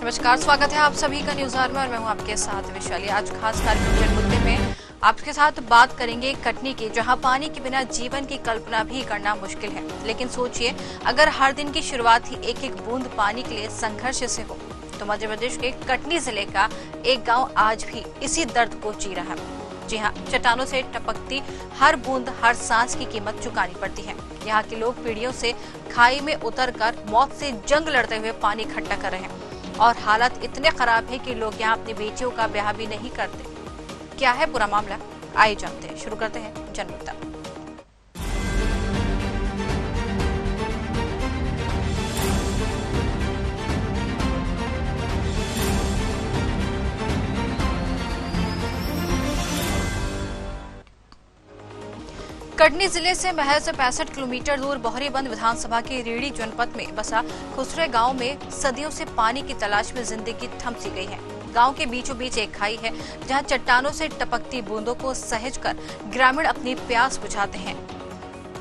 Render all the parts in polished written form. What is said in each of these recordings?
नमस्कार, स्वागत है आप सभी का न्यूज आवर में और मैं हूं आपके साथ वैशाली। आज खास कार्यक्रम मुद्दे में आपके साथ बात करेंगे कटनी की, जहां पानी के बिना जीवन की कल्पना भी करना मुश्किल है। लेकिन सोचिए, अगर हर दिन की शुरुआत ही एक एक बूंद पानी के लिए संघर्ष से हो, तो मध्य प्रदेश के कटनी जिले का एक गाँव आज भी इसी दर्द को जी रहा है। जी हाँ, चट्टानों से टपकती हर बूंद, हर सांस की कीमत चुकानी पड़ती है। यहाँ के लोग पीढ़ियों से खाई में उतरकर मौत से जंग लड़ते हुए पानी इकट्ठा कर रहे हैं और हालत इतने खराब है कि लोग यहाँ अपनी बेटियों का ब्याह भी नहीं करते। क्या है पूरा मामला, आइए जानते हैं। शुरू करते हैं जनमुद्दा। कटनी जिले से महज 65 किलोमीटर दूर बोहरीबंद विधानसभा के रेड़ी जनपद में बसा खुसरे गांव में सदियों से पानी की तलाश में जिंदगी थम सी गई है। गांव के बीचों बीच एक खाई है, जहां चट्टानों से टपकती बूंदों को सहेजकर ग्रामीण अपनी प्यास बुझाते हैं।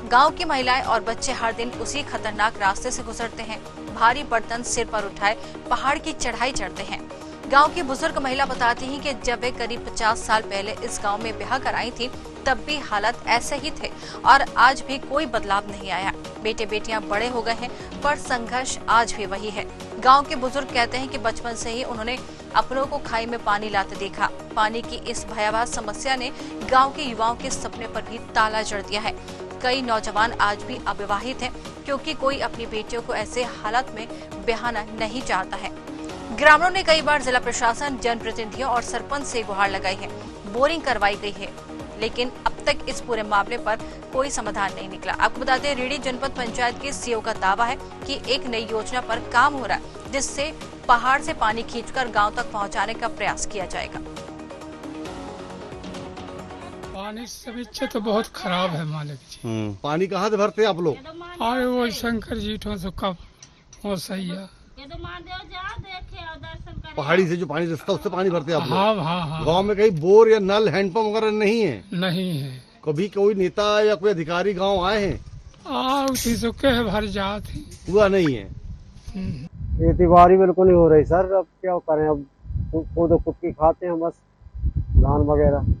गांव की महिलाएं और बच्चे हर दिन उसी खतरनाक रास्ते से गुजरते हैं। भारी बर्तन सिर पर उठाए पहाड़ की चढ़ाई चढ़ते हैं। गांव की बुजुर्ग महिला बताती हैं कि जब वे करीब 50 साल पहले इस गांव में ब्याह कराई थी, तब भी हालात ऐसे ही थे और आज भी कोई बदलाव नहीं आया। बेटे बेटियां बड़े हो गए हैं, पर संघर्ष आज भी वही है। गांव के बुजुर्ग कहते हैं कि बचपन से ही उन्होंने अपनों को खाई में पानी लाते देखा। पानी की इस भयावह समस्या ने गांव के युवाओं के सपने पर भी ताला जड़ दिया है। कई नौजवान आज भी अविवाहित हैं, क्योंकि कोई अपनी बेटियों को ऐसे हालात में ब्याहना नहीं चाहता है। ग्रामीणों ने कई बार जिला प्रशासन, जनप्रतिनिधियों और सरपंच से गुहार लगाई है, बोरिंग करवाई गई है, लेकिन अब तक इस पूरे मामले पर कोई समाधान नहीं निकला। आपको बताते हैं, रेड़ी जनपद पंचायत के सीईओ का दावा है कि एक नई योजना पर काम हो रहा है, जिससे पहाड़ से पानी खींचकर गांव तक पहुंचाने का प्रयास किया जाएगा। पानी से तो बहुत खराब है मालिक जी। पानी कहाँ से भरते आप लोग? अरे वो शंकर जी ठो तो कब वो सही है। पहाड़ी से जो पानी रिश्ता उससे पानी भरते आप लोग? हाँ। गांव में कहीं बोर या नल, हैंडपंप वगैरह नहीं है? नहीं है। कभी कोई नेता या कोई अधिकारी गांव आए हैं? उसी से कह भर जाती हुआ नहीं है। खेती बाड़ी बिल्कुल नहीं हो रही सर। अब क्या करें, अब खुद की खाते हैं बस, धान वगैरह।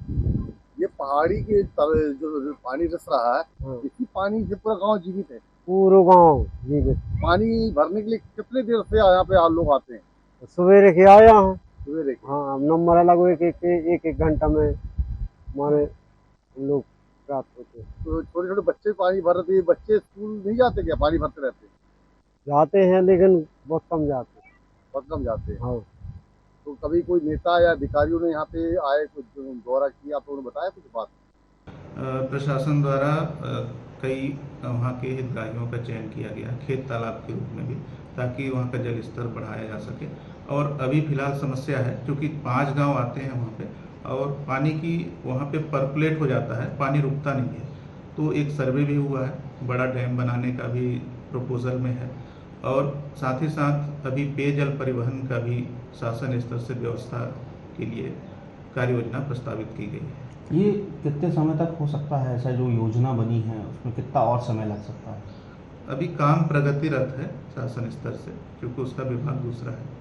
ये पहाड़ी के जो पानी रिस रहा है, इसी पानी से पूरा गाँव जीवित है। पूरा गाँव जीवित। पानी भरने के लिए कितने देर से यहाँ पे आप लोग आते हैं? सवेरे के आया हूँ। सवेरे? हाँ, नंबर अलग एक घंटा में हमारे लोग प्राप्त होते। तो छोटे छोटे बच्चे पानी भर रहे थे, बच्चे स्कूल नहीं जाते क्या? पानी भरते रहते? जाते हैं लेकिन बहुत कम जाते हैं। हाँ। तो कभी कोई नेता या अधिकारियों ने यहाँ पे आए, कुछ दौरा किया, आप लोगों ने बताया कुछ बात? प्रशासन द्वारा कई वहाँ के हितग्राहियों का चयन किया गया खेत तालाब के रूप में भी, ताकि वहाँ का जल स्तर बढ़ाया जा सके। और अभी फिलहाल समस्या है, क्योंकि 5 गांव आते हैं वहाँ पे और पानी की वहाँ पे परकुलेट हो जाता है, पानी रुकता नहीं है। तो एक सर्वे भी हुआ है, बड़ा डैम बनाने का भी प्रोपोजल में है, और साथ ही साथ अभी पेयजल परिवहन का भी शासन स्तर से व्यवस्था के लिए कार्य योजना प्रस्तावित की गई है। ये कितने समय तक हो सकता है? ऐसा जो योजना बनी है उसमें कितना और समय लग सकता है? अभी काम प्रगतिरत है शासन स्तर से, क्योंकि उसका विभाग दूसरा है।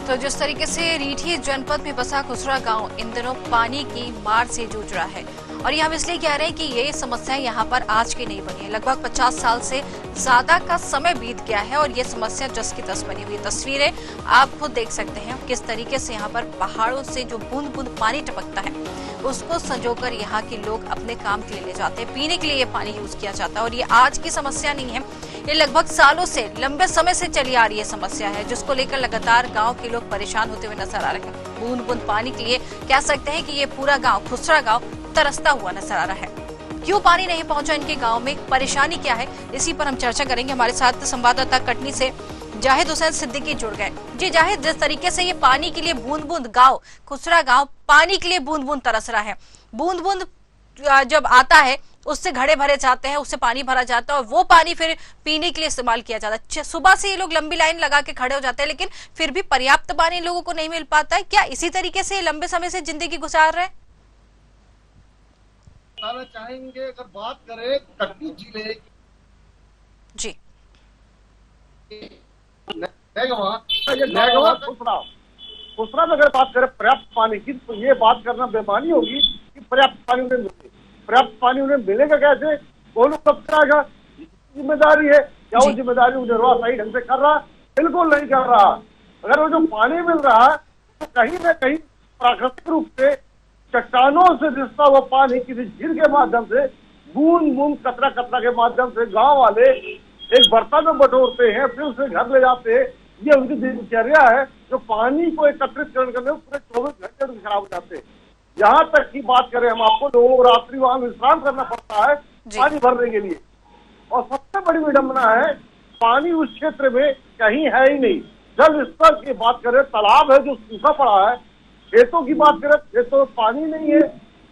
तो जिस तरीके से रीठी जनपद में बसा खुसरा गांव इन दिनों पानी की मार से जूझ रहा है, और ये हम इसलिए कह रहे हैं कि ये समस्या यहाँ पर आज की नहीं बनी है। लगभग 50 साल से ज्यादा का समय बीत गया है और ये समस्या जस की तस बनी हुई। तस्वीरें आप खुद देख सकते हैं किस तरीके से यहाँ पर पहाड़ों से जो बूंद बूंद पानी टपकता है, उसको संजोकर यहाँ के लोग अपने काम के लिए ले जाते हैं। पीने के लिए ये पानी यूज किया जाता है, और ये आज की समस्या नहीं है, ये लगभग सालों से, लंबे समय से चली आ रही है समस्या है, जिसको लेकर लगातार गांव के लोग परेशान होते हुए नजर आ रहे हैं। बूंद बूंद पानी के लिए कह सकते हैं कि ये पूरा गांव, खुसरा गांव, तरसता हुआ नजर आ रहा है। क्यों पानी नहीं पहुंचा इनके गांव में, परेशानी क्या है, इसी पर हम चर्चा करेंगे। हमारे साथ संवाददाता कटनी से जाहिद हुसैन सिद्दीकी जुड़ गए। जी जाहिद, जिस तरीके से ये पानी के लिए बूंद बूंद गांव, खुसरा गांव पानी के लिए बूंद बूंद तरस रहा है, बूंद बूंद जब आता है उससे घड़े भरे जाते हैं, उससे पानी भरा जाता है और वो पानी फिर पीने के लिए इस्तेमाल किया जाता है। सुबह से ये लोग लंबी लाइन लगा के खड़े हो जाते हैं, लेकिन फिर भी पर्याप्त पानी लोगों को नहीं मिल पाता है। क्या इसी तरीके से लंबे समय से जिंदगी गुजार रहे हैं? चाहेंगे अगर बात करें कटनी जिले जी खुसरा में अगर बात करें पर्याप्त पानी की, तो ये बात करना बेमानी होगी कि पर्याप्त पानी उन्हें मिले। पर्याप्त पानी उन्हें मिलेगा कैसे, कौन कब कराएगा, जिम्मेदारी है क्या? वो जिम्मेदारी वो निर्वाह सही ढंग से कर रहा? बिल्कुल नहीं कर रहा। अगर वो जो पानी मिल रहा है तो कहीं न कहीं प्राकृतिक रूप से चट्टानों से रिश्ता हुआ पानी किसी झील के माध्यम से, बूंद बूंद कतरा कतरा के माध्यम से गांव वाले एक बर्तन में बटोरते हैं, फिर उसे घर ले जाते हैं। ये उनकी दिनचर्या है। जो पानी को एकत्रित करने में पूरे 24 घंटे खराब हो जाते हैं। यहाँ तक की बात करें, हम आपको लोगों को रात्रि वहां विश्राम करना पड़ता है पानी भरने के लिए। और सबसे बड़ी विडंबना है, पानी उस क्षेत्र में कहीं है ही नहीं। जल स्तर की बात करें, तालाब है जो सूखा पड़ा है। खेतों की बात करें, खेतों में पानी नहीं है,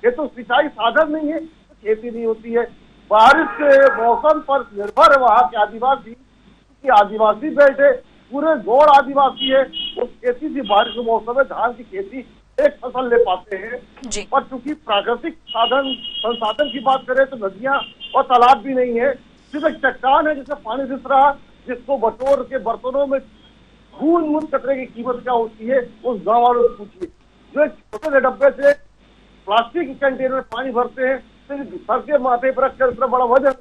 खेतों सिंचाई साधन नहीं है, तो खेती नहीं होती है। बारिश के मौसम पर निर्भर है वहाँ के आदिवासी, क्योंकि आदिवासी बेल्ट है, पूरे गौड़ आदिवासी है। वो खेती थी बारिश के मौसम में धान की खेती एक फसल ले पाते हैं। और चूंकि प्राकृतिक संसाधन की बात करें तो नदियां और तालाब भी नहीं है, सिर्फ एक चट्टान है जिसमें पानी रिस रहा, जिसको बटोर के बर्तनों में बूंद बूंद कचरे की कीमत क्या होती है उस गाँव वालों से पूछिए। जो एक छोटे से डब्बे से प्लास्टिक के कंटेनर में पानी भरते हैं, फिर सर के माथे पर रखकर इतना बड़ा वजन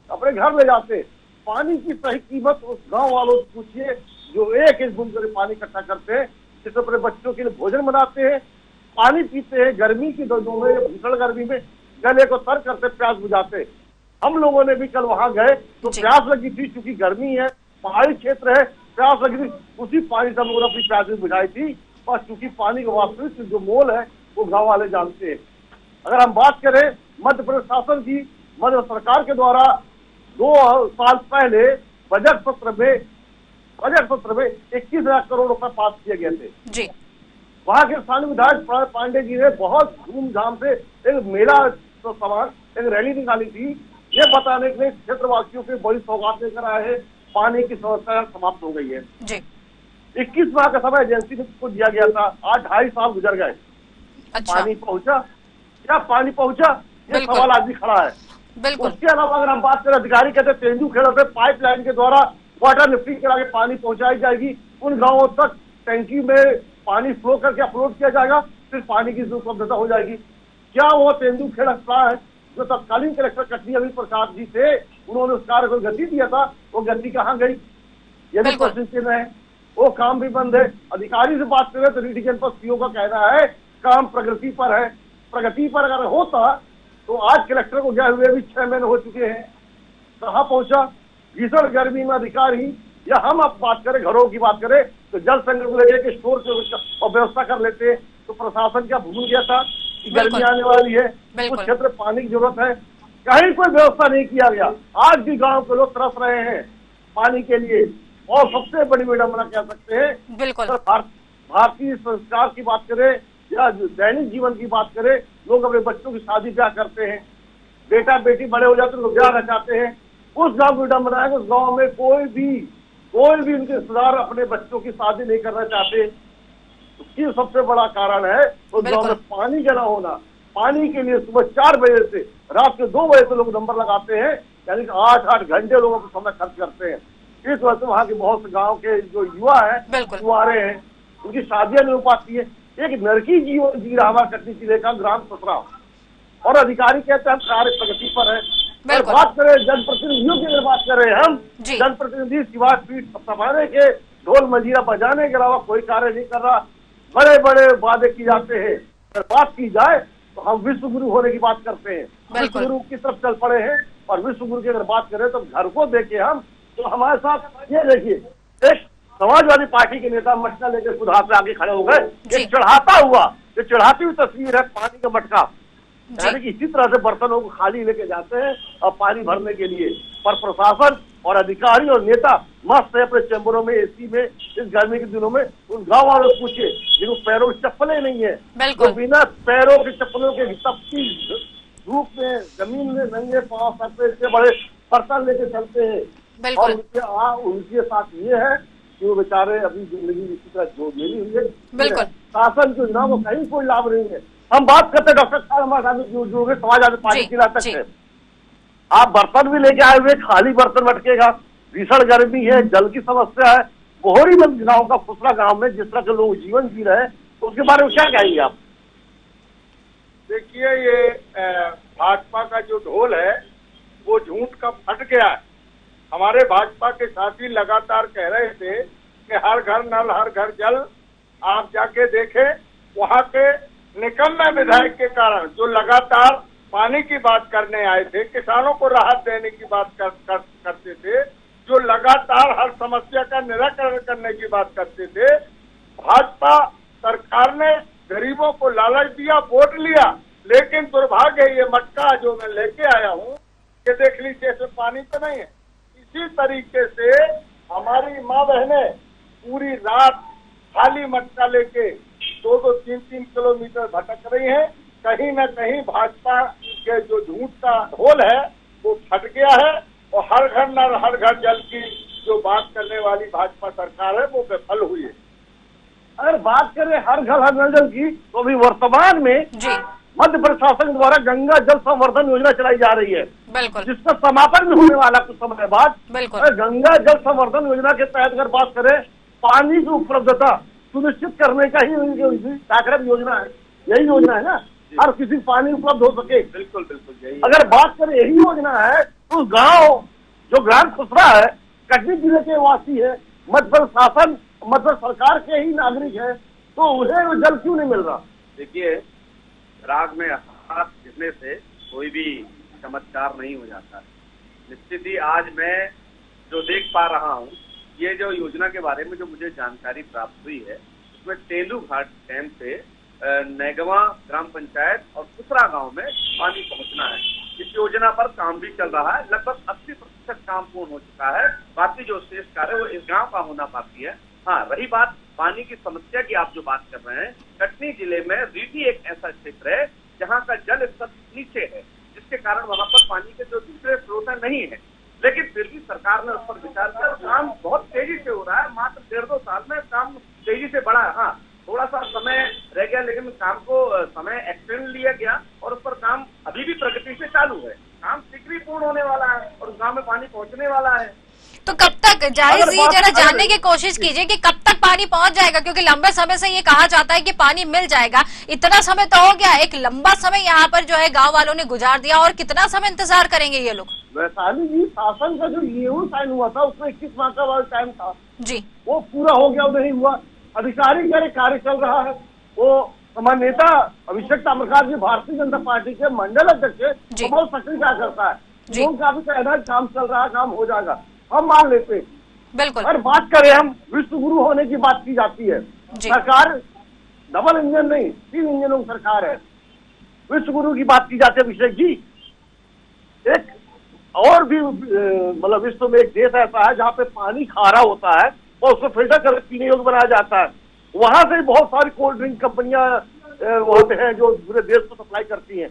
अपने घर ले जाते हैं। पानी की सही कीमत उस गांव वालों से पूछिए जो एक एक बूंद करके पानी इकट्ठा करते हैं, जिससे अपने बच्चों के लिए भोजन बनाते हैं, पानी पीते हैं, गर्मी की दिनों में, भीषण गर्मी में गले को तर करते प्यास बुझाते। हम लोगों ने भी कल वहां गए तो प्यास लगी थी, क्योंकि गर्मी है, पहाड़ी क्षेत्र है, प्यास लगी थी। उसी पानी से हम लोगों ने अपनी प्यास भी बुझाई थी। और चूंकि पानी का वास्तविक जो मोल है वो गाँव वाले जानते हैं। अगर हम बात करें मध्य प्रदेश शासन की, मध्य सरकार के द्वारा 2 साल पहले बजट सत्र में 21,000 करोड़ रुपए पास किए गए थे जी। वहां के स्थानीय विधायक पांडे जी ने बहुत धूमधाम से एक मेला तो समान एक रैली निकाली थी, ये बताने के लिए क्षेत्रवासियों के बड़ी सौगात लेकर आए हैं। पानी की समस्या समाप्त हो गई है जी। 21 माह का समय एजेंसी को दिया गया था, आज 2.5 साल गुजर गए। अच्छा। पानी पहुंचा क्या? पानी पहुंचा? ये सवाल आज भी खड़ा है। बिल्कुल। उसके अलावा अगर हम बात करें, अधिकारी कहते हैं तेंदुखेड़ा से पाइपलाइन के द्वारा वाटर लिफ्टिंग करा के पानी पहुंचाई जाएगी, उन गांवों तक टैंकी में पानी फ्लो करके अपलोड किया जाएगा, फिर पानी की उपलब्धता हो जाएगी। क्या वो तेंदुखेड़ा है जो तत्कालीन कलेक्टर कटनी अभी प्रसाद जी थे, उन्होंने उस कार्य को गति दिया था, वो गति कहाँ गई? ये भी क्वेश्चन चिन्ह है। वो काम भी बंद है। अधिकारी से बात करें तो रीजन पर सीओ का कहना है काम प्रगति पर है। प्रगति पर अगर होता तो आज कलेक्टर को गए हुए भी 6 महीने हो चुके हैं, कहाँ पहुंचा? भीषण गर्मी में अधिकारी, या हम अब बात करें घरों की बात करें तो जल संग्रह को लेकर स्टोर और व्यवस्था कर लेते, तो प्रशासन क्या भूल गया था कि गर्मी आने वाली है, कुछ क्षेत्र पानी की जरूरत है, कहीं कोई व्यवस्था नहीं किया गया। आज भी गांव के लोग तरस रहे हैं पानी के लिए। और सबसे बड़ी विडंबना कह सकते हैं, बिल्कुल, भारतीय संस्कार की बात करें या दैनिक जीवन की बात करें, लोग अपने बच्चों की शादी ब्याह करते हैं, बेटा बेटी बड़े हो जाते हैं, लोग ब्याह रचाते हैं। उस गांव की विडंबना है, उस गांव में कोई भी उनके रिश्तेदार अपने बच्चों की शादी नहीं करना चाहते। उसकी सबसे बड़ा कारण है उस गांव में पानी का न होना। पानी के लिए सुबह 4 बजे से रात के 2 बजे से लोग नंबर लगाते हैं, यानी कि 8-8 घंटे लोगों को समय खर्च करते हैं। इस वजह से वहाँ के बहुत से गाँव के जो युवा है, युवारे हैं, उनकी शादियां नहीं हो पाती है। एक नरकी जीवन जी रहा कटनी जिले का ग्राम ससरा, और अधिकारी कहते हैं हम कार्य प्रगति पर है। अगर बात करें जनप्रतिनिधियों की, अगर बात करें हम जनप्रतिनिधि सिवाय पीठ थपथपाने के, ढोल मंजीरा बजाने के अलावा कोई कार्य नहीं कर रहा। बड़े बड़े वादे की जाते हैं। अगर बात की जाए तो हम विश्व गुरु होने की बात करते हैं, विश्व गुरु की तरफ चल पड़े हैं। और विश्व गुरु की अगर बात करें तो घर को देखे हम, तो हमारे साथ ये देखिए एक समाजवादी पार्टी के नेता मटका लेकर खुदा से आगे खड़े हो गए। एक चढ़ाता हुआ, जो चढ़ाती हुई तस्वीर है पानी का मटका, यानी कि इसी तरह से बर्तनों को खाली लेके जाते हैं और पानी भरने के लिए। पर प्रशासन और अधिकारी और नेता मस्त है अपने चैम्बरों में, एसी में, इस गर्मी के दिनों में। उन गाँव वालों से पूछिए जिनको पैरों में चप्पलें नहीं है, तो बिना पैरों के चप्पलों के तपती धूप में जमीन में नंगे पांव सर पे इतने बड़े बर्तन लेके चलते हैं। और उनके साथ ये है कि वो बेचारे अभी जिंदगी इसी तरह जो मिली हुई है, शासन की योजनाओं को कहीं कोई लाभ नहीं है। हम बात करते हैं डॉक्टर साहब समाजवादी पार्टी की तक है, आप बर्तन भी लेके आए हुए, खाली बर्तन मटकेगा, भीषण गर्मी है, जल की समस्या है। बोहरीबंद गांव का खुसरा गांव में जिस तरह के लोग जीवन जी रहे हैं, तो उसके बारे में क्या कहेंगे आप? देखिए, ये भाजपा का जो ढोल है वो झूठ का फट गया है। हमारे भाजपा के साथी लगातार कह रहे थे कि हर घर नल हर घर जल। आप जाके देखें, वहां के निकम्मे विधायक के कारण जो लगातार पानी की बात करने आए थे, किसानों को राहत देने की बात करते थे, जो लगातार हर समस्या का निराकरण करने की बात करते थे, भाजपा सरकार ने गरीबों को लालच दिया, वोट लिया। लेकिन दुर्भाग्य है, ये मटका जो मैं लेके आया हूँ, ये देख लीजिए, इसमें पानी तो नहीं है। इसी तरीके से हमारी माँ बहनें पूरी रात खाली मटका लेके 2-2, 3-3 किलोमीटर भटक रही हैं। कहीं न कहीं भाजपा के जो झूठ का ढोल है वो फट गया है, और हर घर नल हर घर जल की जो बात करने वाली भाजपा सरकार है वो विफल हुई है। अगर बात करें हर घर हर नल जल की, तो अभी वर्तमान में मध्य प्रशासन द्वारा गंगा जल संवर्धन योजना चलाई जा रही है, बिल्कुल, जिसका समापन भी होने वाला कुछ समय बाद। बिल्कुल, गंगा जल संवर्धन योजना के तहत अगर बात करें, पानी की उपलब्धता सुनिश्चित करने का ही कार्यक्रम योजना है। यही योजना है ना, हर किसी को पानी उपलब्ध हो सके। बिल्कुल बिल्कुल, यही। अगर बात करें यही योजना है, तो गांव जो ग्राम खुसरा है, कटनी जिले के वासी है, मध्य प्रशासन मध्य सरकार के ही नागरिक है, तो उन्हें वो जल क्यों नहीं मिल रहा? देखिए, राग में हाथ गिरने से कोई भी चमत्कार नहीं हो जाता। निश्चित ही आज मैं जो देख पा रहा हूँ, ये जो योजना के बारे में जो मुझे जानकारी प्राप्त हुई है, उसमें तेलू घाट डैम से नैगवा ग्राम पंचायत और खुसरा गांव में पानी पहुंचना है। इस योजना पर काम भी चल रहा है, लगभग 80% काम पूर्ण हो चुका है। बाकी जो शेष कार्य वो इस गांव का होना बाकी है। हाँ, रही बात पानी की समस्या की, आप जो बात कर रहे हैं, कटनी जिले में रीठी एक ऐसा क्षेत्र है जहाँ का जल स्तर नीचे है, जिसके कारण वहाँ पर पानी के जो दूसरे स्रोत नहीं है। लेकिन फिर भी सरकार ने उस पर विचार किया, काम बहुत तेजी से हो रहा है। मात्र 1.5-2 साल में काम तेजी से बढ़ा है। हाँ, थोड़ा सा समय रह गया, लेकिन काम को समय एक्सटेंड लिया गया और उस पर काम अभी भी प्रगति से चालू है। काम शीघ्र ही पूर्ण होने वाला है और उस गाँव में पानी पहुँचने वाला है। तो कब तक जाहिर जी जरा जानने की कोशिश कीजिए कि कब तक पानी पहुंच जाएगा, क्योंकि लंबे समय से ये कहा जाता है कि पानी मिल जाएगा। इतना समय तो हो गया, एक लंबा समय यहाँ पर जो है गांव वालों ने गुजार दिया, और कितना समय इंतजार करेंगे ये लोग? वैशाली जी, शासन का जो ये साइन हुआ था, उसमें 21 माह का टाइम था जी, वो पूरा हो गया, नहीं हुआ। अधिकारी कार्य चल रहा है। वो हमारे नेता अभिषेक ताम्रकार जी भारतीय जनता पार्टी के मंडल अध्यक्ष बहुत सक्रिय क्या करता है, उनका भी कहना है काम चल रहा है, काम हो जाएगा, हम मान लेते हैं। बिल्कुल। और बात करें हम, विश्व गुरु होने की बात की जाती है। सरकार डबल इंजन नहीं, 3 इंजनों की सरकार है। विश्व गुरु की बात की जाती है अभिषेक जी। एक और भी मतलब विश्व में एक देश ऐसा है जहाँ पे पानी खारा होता है और उसको फिल्टर कर पीने योग्य बनाया जाता है। वहां से बहुत सारी कोल्ड ड्रिंक कंपनियां होते हैं जो पूरे देश को सप्लाई करती हैं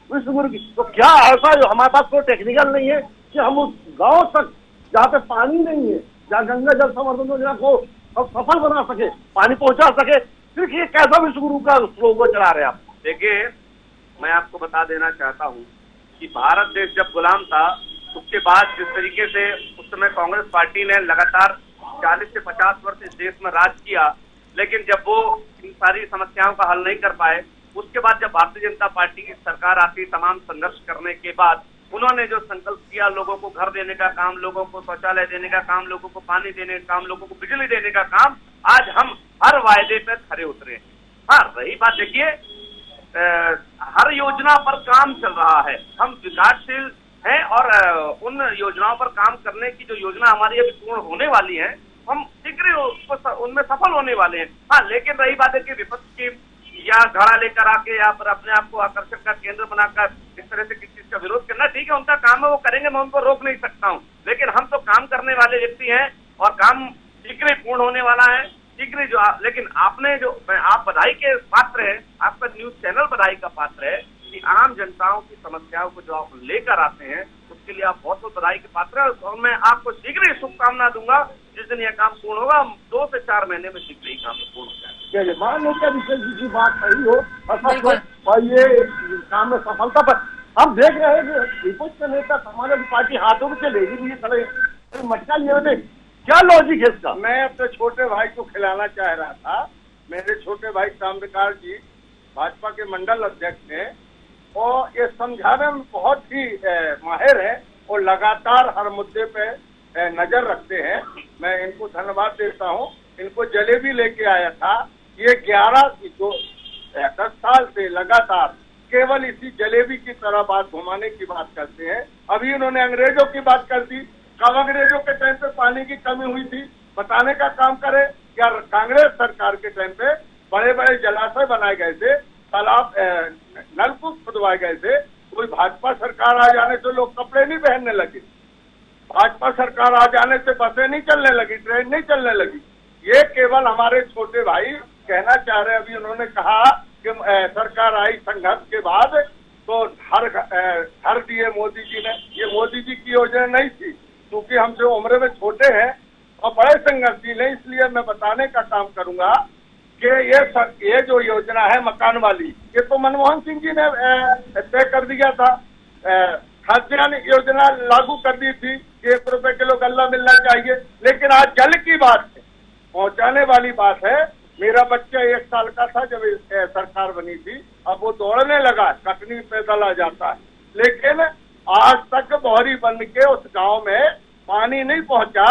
विश्व गुरु की। तो क्या ऐसा हमारे पास कोई टेक्निकल नहीं है कि हम उस गांव तक जहाँ पे पानी नहीं है, जहाँ गंगा जल संवर्धन योजना को हम सफल बना सके, पानी पहुंचा सके, सिर्फ ये कैसा विश्व गुरु का स्लोगन चला रहे आप? देखिए, मैं आपको बता देना चाहता हूँ कि भारत देश जब गुलाम था, उसके बाद जिस तरीके से उस समय कांग्रेस पार्टी ने लगातार 40 से 50 वर्ष इस देश में राज किया, लेकिन जब वो इन सारी समस्याओं का हल नहीं कर पाए, उसके बाद जब भारतीय जनता पार्टी की सरकार आती, तमाम संघर्ष करने के बाद उन्होंने जो संकल्प किया, लोगों को घर देने का काम, लोगों को शौचालय देने का काम, लोगों को पानी देने का काम, लोगों को बिजली देने का काम, आज हम हर वायदे पर खरे उतरे हैं। हाँ, रही बात, देखिए, हर योजना पर काम चल रहा है, हम विकासशील हैं और उन योजनाओं पर काम करने की जो योजना हमारी अभी पूर्ण होने वाली है, हम शीघ्र उनमें सफल होने वाले हैं। हाँ, लेकिन रही बात है कि विपक्ष की या घड़ा लेकर आके या फिर अपने आप को आकर्षण का केंद्र बनाकर इस तरह से किसी चीज का विरोध करना, ठीक है, उनका काम है, वो करेंगे, मैं उनको रोक नहीं सकता हूँ, लेकिन हम तो काम करने वाले व्यक्ति हैं और काम शीघ्र पूर्ण होने वाला है, शीघ्र जो लेकिन आपने जो आप बधाई के पात्र है, आपका न्यूज चैनल बधाई का पात्र है कि आम जनताओं की समस्याओं को जो आप लेकर आते हैं, उसके लिए आप बहुत बहुत बधाई के पात्र है और मैं आपको शीघ्र ही शुभकामना दूंगा। जिस दिन यह काम पूर्ण होगा, 2 से 4 महीने में शीघ्र ही काम पूर्ण हो जाएगा। मान लो क्या की बात सही हो और ये काम में सफलता पर हम देख रहे हैं कि विपक्ष के नेता समाजवादी पार्टी हाथों में चलेगी भी खड़े, मटका लिए हुए थे, क्या लॉजिक है इसका? मैं अपने छोटे भाई को खिलाना चाह रहा था। मेरे छोटे भाई ताम्रकार जी भाजपा के मंडल अध्यक्ष हैं और ये समझाने में बहुत ही माहिर है और लगातार हर मुद्दे पे नजर रखते हैं। मैं इनको धन्यवाद देता हूँ। इनको जलेबी लेके आया था। ये 10 साल से लगातार केवल इसी जलेबी की तरह बात घुमाने की बात करते हैं। अभी उन्होंने अंग्रेजों की बात कर दी। कब अंग्रेजों के टाइम पे पानी की कमी हुई थी बताने का काम करे। क्या कांग्रेस सरकार के टाइम पे बड़े बड़े जलाशय बनाए गए थे, तालाब नलकूप खुदवाए गए थे? कोई भाजपा सरकार आ जाने से लोग कपड़े नहीं पहनने लगे। भाजपा सरकार आ जाने से बसें नहीं चलने लगी, ट्रेन नहीं चलने लगी। ये केवल हमारे छोटे भाई कहना चाह रहे। अभी उन्होंने कहा कि सरकार आई संघर्ष के बाद तो घर दिए मोदी जी ने। ये मोदी जी की योजना नहीं थी, क्योंकि हम जो उम्र में छोटे हैं और बड़े संघर्षशील हैं, इसलिए मैं बताने का काम करूंगा कि ये जो योजना है मकान वाली, ये तो मनमोहन सिंह जी ने तय कर दिया था। खाद्यान्न योजना लागू कर दी थी कि 1 रुपए किलो गल्ला मिलना चाहिए। लेकिन आज जल की बात है, पहुंचाने वाली बात है। मेरा बच्चा 1 साल का था जब सरकार बनी थी। अब वो दौड़ने लगा, कटनी पैदल आ जाता है। लेकिन आज तक बोहरी बन के उस गांव में पानी नहीं पहुंचा।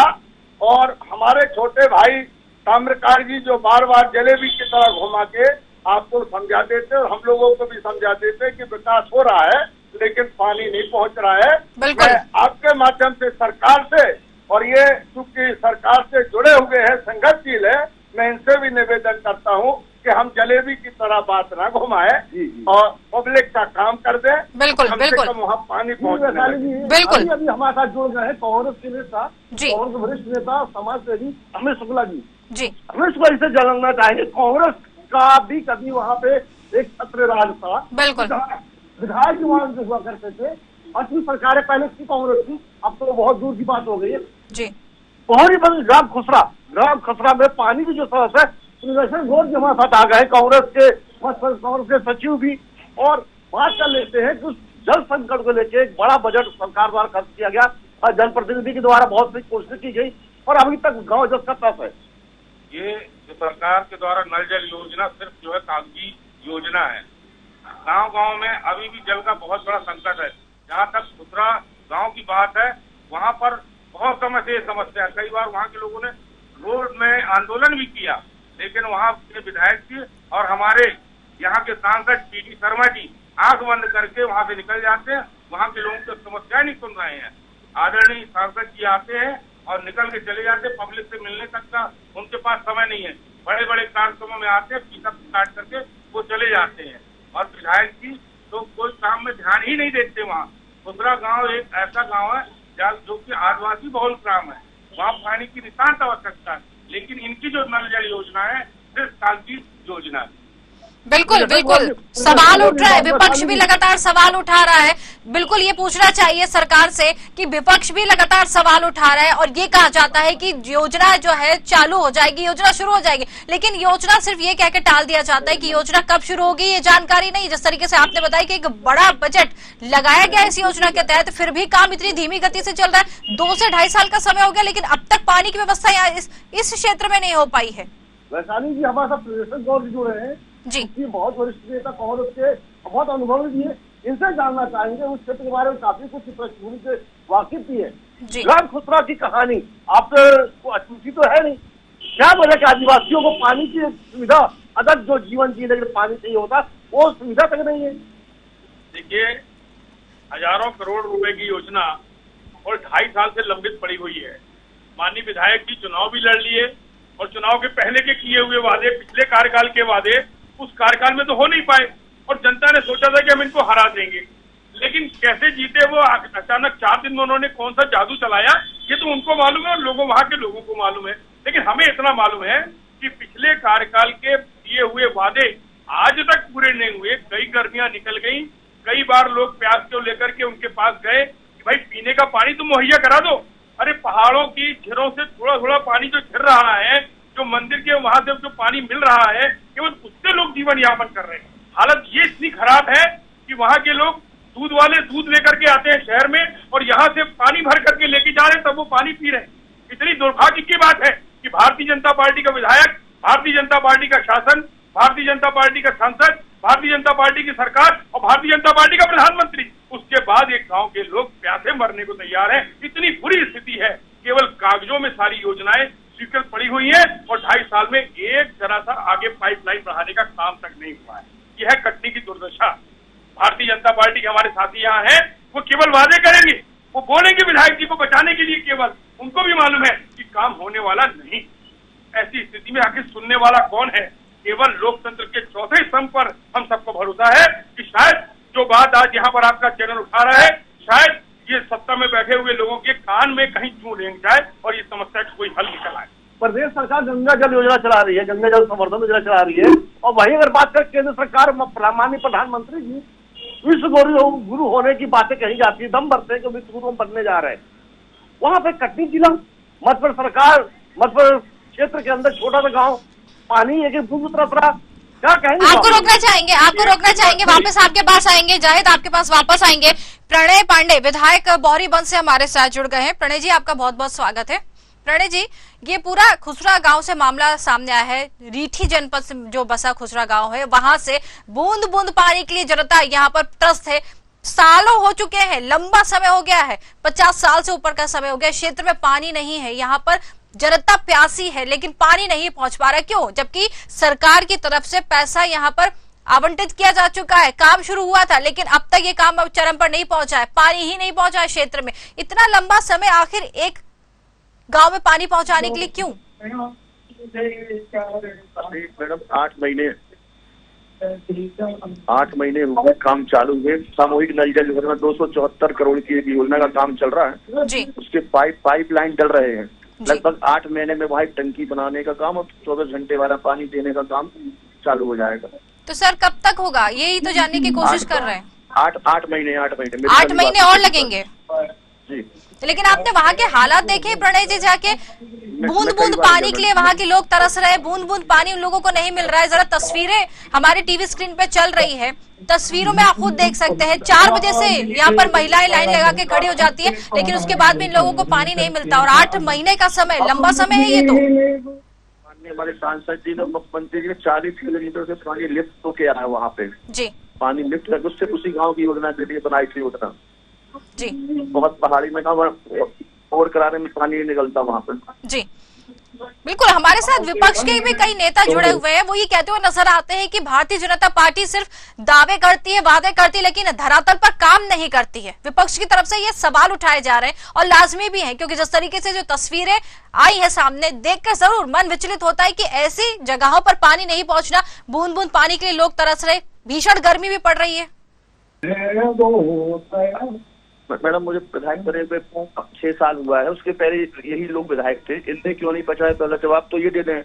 और हमारे छोटे भाई ताम्रकार जी जो बार बार जलेबी की तरह घुमा के आपको समझा देते और हम लोगों को भी समझा देते कि विकास हो रहा है, लेकिन पानी नहीं पहुंच रहा है। मैं आपके माध्यम से सरकार से, और ये चूंकि सरकार से जुड़े हुए हैं, संघर्षशील है, मैं इनसे भी निवेदन करता हूं कि हम जलेबी की तरह बात ना घुमाएं और पब्लिक का काम कर दें। बिल्कुल बिल्कुल, वहाँ पानी पहुँचने। बिल्कुल अभी हमारे साथ जुड़ गए हैं कांग्रेस के नेता, कांग्रेस वरिष्ठ नेता समाज सेवी अमित शुक्ला जी। जी, अमित शुक्ला जी से जानना चाहेंगे, कांग्रेस का भी कभी वहाँ पे एक छत्र राज था। बिल्कुल, विधायक वहाँ से हुआ करते थे। अच्छी सरकारें पहले की कांग्रेस की, अब तो बहुत दूर की बात हो गई है। जी, बहुत ही बड़ी ग्राम खसरा में पानी की जो समस्या है, घोष जी हमारे साथ आ गए कांग्रेस के सचिव भी, और बात कर लेते हैं कि जल संकट को लेकर एक बड़ा बजट सरकार द्वारा खर्च किया गया और जनप्रतिनिधि के द्वारा बहुत सी कोशिश की गई और अभी तक गांव जल का तप है। ये जो सरकार के द्वारा नल जल योजना सिर्फ जो है कागजी योजना है। गांव में अभी भी जल का बहुत बड़ा संकट है। जहां तक खुसरा गांव की बात है, वहां पर बहुत समय से ये समस्या है। कई बार वहां के लोगों ने रोड में आंदोलन भी किया, लेकिन वहां के विधायक जी और हमारे यहाँ के सांसद पीडी शर्मा जी आंख बंद करके वहां से निकल जाते हैं। वहां के लोगों की समस्याएं नहीं सुन रहे हैं। आदरणीय सांसद जी आते हैं और निकल के चले जाते हैं। पब्लिक से मिलने तक का उनके पास समय नहीं है। बड़े बड़े कार्यक्रमों में आते हैं, फीता काट करके वो चले जाते हैं। और विधायक जी तो कोई काम में ध्यान ही नहीं देते। वहाँ खुसरा गांव एक ऐसा गांव है जो कि आदिवासी बहुल ग्राम है। वहाँ पानी की नितांत आवश्यकता है, लेकिन इनकी जो नल जल योजना है सिर्फ कागजी योजना है। बिल्कुल बिल्कुल, सवाल उठ रहा है, विपक्ष भी लगातार सवाल उठा रहा है। बिल्कुल ये पूछना चाहिए सरकार से कि विपक्ष भी लगातार सवाल उठा रहा है और ये कहा जाता है कि योजना जो है चालू हो जाएगी, योजना शुरू हो जाएगी, लेकिन योजना सिर्फ ये कहकर टाल दिया जाता है कि योजना कब शुरू होगी ये जानकारी नहीं। जिस तरीके से आपने बताया कि एक बड़ा बजट लगाया गया इस योजना के तहत, फिर भी काम इतनी धीमी गति से चल रहा है। 2 से 2.5 साल का समय हो गया, लेकिन अब तक पानी की व्यवस्था यहाँ इस क्षेत्र में नहीं हो पाई है। वैशाली जी हमारे साथ प्रदेश गौर जी जुड़े हैं जी, बहुत वरिष्ठ नेता कांग्रेस के, बहुत अनुभवी भी है। इनसे जानना चाहेंगे उस क्षेत्र के बारे में काफी कुछ पृष्ठभूमि से वाकिफ भी है। ग्राम खुसरा की कहानी आपको अछूती तो है नहीं, क्या वजह कि आदिवासियों को पानी की सुविधा, अदर जो जीवन जीने के लिए पानी चाहिए होता वो सुविधा तक नहीं है। देखिए, हजारों करोड़ रुपए की योजना और 2.5 साल से लंबित पड़ी हुई है। माननीय विधायक जी चुनाव भी लड़ लिए और चुनाव के पहले के किए हुए वादे, पिछले कार्यकाल के वादे उस कार्यकाल में तो हो नहीं पाए और जनता ने सोचा था कि हम इनको हरा देंगे। लेकिन कैसे जीते वो अचानक 4 दिन में उन्होंने कौन सा जादू चलाया ये तो उनको मालूम है और वहां के लोगों को मालूम है। लेकिन हमें इतना मालूम है कि पिछले कार्यकाल के दिए हुए वादे आज तक पूरे नहीं हुए। कई गर्मियां निकल गई, कई बार लोग प्यास को लेकर के उनके पास गए कि भाई पीने का पानी तो मुहैया करा दो। अरे पहाड़ों की झीलों से थोड़ा थोड़ा पानी जो झिर रहा है, जो मंदिर के वहां से जो पानी मिल रहा है, केवल उससे लोग जीवन यापन कर रहे हैं। हालत ये इतनी खराब है कि वहां के लोग दूध वाले दूध लेकर के आते हैं शहर में और यहाँ से पानी भर करके लेके जा रहे हैं, तब वो पानी पी रहे हैं। इतनी दुर्भाग्य की बात है कि भारतीय जनता पार्टी का विधायक, भारतीय जनता पार्टी का शासन, भारतीय जनता पार्टी का सांसद, भारतीय जनता पार्टी की सरकार और भारतीय जनता पार्टी का प्रधानमंत्री, उसके बाद एक गांव के लोग प्यासे मरने को तैयार हैं। इतनी बुरी स्थिति है, केवल कागजों में सारी योजनाएं स्वीकृत पड़ी हुई है और 2.5 साल में एक जरा सा आगे पाइपलाइन बढ़ाने का काम तक नहीं हुआ है। यह है कटनी की दुर्दशा। भारतीय जनता पार्टी के हमारे साथी यहाँ हैं, वो केवल वादे करेंगे, वो बोलेंगे विधायक जी को बचाने के लिए, केवल उनको भी मालूम है कि काम होने वाला नहीं। ऐसी स्थिति में आखिर सुनने वाला कौन है? केवल लोकतंत्र के चौथे स्तंभ पर हम सबको भरोसा है कि शायद जो बात आज यहाँ पर आपका चैनल उठा रहा है, शायद ये सत्ता में बैठे हुए लोगों के कान में कहीं जूं रेंग जाए और ये समस्या का कोई हल निकल आए। प्रदेश सरकार गंगा जल योजना चला रही है, गंगा जल संवर्धन योजना चला रही है, और वहीं अगर बात करें केंद्र सरकार, माननीय प्रधानमंत्री जी विश्व गुरु होने की बातें कही जाती है, दम भरते हैं कि विश्व गुरु बनने जा रहे हैं। वहां पे कटनी जिला मध्य सरकार, मध्य क्षेत्र के अंदर छोटा सा गाँव, पानी एक बूंद तरफ, क्या कहेंगे? आपको रोकना चाहेंगे, वापस आपके पास आएंगे, जाहिद आपके पास वापस आएंगे। प्रणय पांडे विधायक बोहरीबंद से हमारे साथ जुड़ गए हैं। प्रणय जी, आपका बहुत बहुत स्वागत है। प्रणय जी, ये पूरा खुसरा गांव से मामला सामने आया है। रीठी जनपद से जो बसा खुसरा गांव है, वहां से बूंद बूंद पानी के लिए जनता यहाँ पर त्रस्त है। सालों हो चुके हैं, लंबा समय हो गया है, 50 साल से ऊपर का समय हो गया। क्षेत्र में पानी नहीं है, यहाँ पर जनता प्यासी है, लेकिन पानी नहीं पहुंच पा रहा। क्यों? जबकि सरकार की तरफ से पैसा यहाँ पर आवंटित किया जा चुका है, काम शुरू हुआ था, लेकिन अब तक ये काम अब चरम पर नहीं पहुंचा है, पानी ही नहीं पहुंचा है क्षेत्र में। इतना लंबा समय आखिर एक गांव में पानी पहुंचाने के लिए क्यों? मैडम 8 महीने हुए काम चालू हुए। सामूहिक नल जल योजना 274 करोड़ की एक योजना का काम चल रहा है जी। उसके पाइपलाइन डल रहे हैं। लगभग 8 महीने में वहाँ टंकी बनाने का काम और 24 घंटे वाला पानी देने का काम चालू हो जाएगा। तो सर कब तक होगा, यही तो जानने की कोशिश कर रहे हैं। 8 महीने 8 महीने और लगेंगे जी। लेकिन आपने वहाँ के हालात देखे प्रणय जी, जाके बूंद बूंद पानी के लिए वहाँ के लोग तरस रहे हैं, बूंद बूंद पानी उन लोगों को नहीं मिल रहा है। जरा तस्वीरें हमारे टीवी स्क्रीन पे चल रही है, तस्वीरों में आप खुद देख सकते हैं। 4 बजे से यहाँ पर महिलाएं लाइन लगा के खड़ी हो जाती है, लेकिन उसके बाद भी इन लोगों को पानी नहीं मिलता। और 8 महीने का समय, लंबा समय है ये तो। हमारे सांसद जी ने, मुख्यमंत्री जी ने 40 किलोमीटर से पानी लिफ्ट होके आ रहा है वहाँ पे जी। पानी लिफ्ट करके उससे उसी गाँव की योजना के लिए बनाई थी योजना जी। बहुत पहाड़ी में और कराने में पानी निकलता वहाँ पर जी। बिल्कुल, हमारे साथ विपक्ष के भी कई नेता जुड़े हुए हैं। वो ये कहते हुए नजर आते हैं कि भारतीय जनता पार्टी सिर्फ दावे करती है, वादे करती है, लेकिन धरातल पर काम नहीं करती है। विपक्ष की तरफ से ये सवाल उठाए जा रहे हैं और लाजमी भी है, क्योंकि जिस तरीके से जो तस्वीरें आई है सामने, देखकर जरूर मन विचलित होता है कि ऐसी जगहों पर पानी नहीं पहुंचना, बूंद बूंद पानी के लिए लोग तरस रहे, भीषण गर्मी भी पड़ रही है। मैडम मुझे विधायक बने हुए 6 साल हुआ है, उसके पहले यही लोग विधायक थे, इनने क्यों नहीं पहुंचाया? पहला जवाब तो ये दे दें,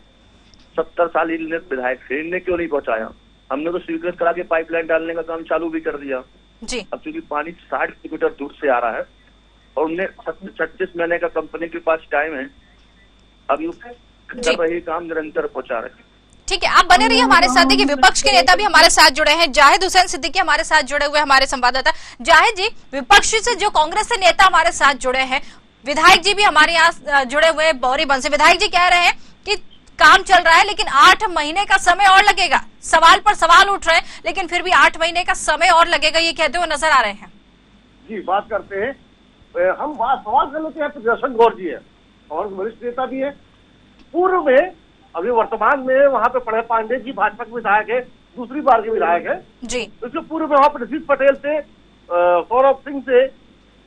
70 साल इनने विधायक थे, इनने क्यों नहीं पहुंचाया? हमने तो स्वीकृत करा के पाइपलाइन डालने का काम चालू भी कर दिया जी। अब क्योंकि पानी 60 किलोमीटर दूर से आ रहा है और उनने 36 महीने का कंपनी के पास टाइम है, अभी कर रहे काम निरंतर पहुंचा रहे। ठीक है, आप बने रहिए हमारे साथ। देखिए, विपक्ष के नेता भी हमारे साथ जुड़े हैं, जाहिद हुसैन सिद्दीकी हमारे साथ जुड़े हुए हमारे संवाददाता। जाहिद जी, विपक्ष से जो कांग्रेस से नेता हमारे साथ जुड़े हैं, विधायक जी भी हमारे यहाँ जुड़े हुए हैं बोहरीबंद से। विधायक जी कह रहे हैं कि काम चल रहा है, लेकिन 8 महीने का समय और लगेगा। सवाल पर सवाल उठ रहे हैं, लेकिन फिर भी 8 महीने का समय और लगेगा, ये कहते हुए नजर आ रहे हैं जी। बात करते हैं, हम सवाल कर लेते हैं। प्रदर्शन गौर जी है और वरिष्ठ नेता भी है, पूर्व में, अभी वर्तमान में वहाँ पे प्रणय पांडे जी भाजपा के विधायक है, दूसरी बार के विधायक है जी। इसके पूर्व में वहाँ पर नीतीश पटेल थे, सौरभ सिंह थे,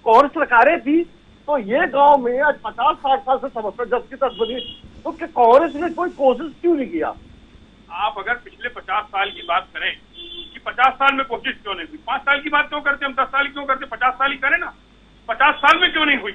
कांग्रेस सरकारें थी। तो ये गांव में आज 50-60 साल से समस्या जब की तक बनी, तो कांग्रेस ने कोई कोशिश क्यों नहीं किया? आप अगर पिछले 50 साल की बात करें कि 50 साल में कोशिश क्यों नहीं हुई, 5 साल की बात क्यों करते, हम 10 साल क्यों करते, 50 साल ही करें ना। 50 साल में क्यों नहीं हुई?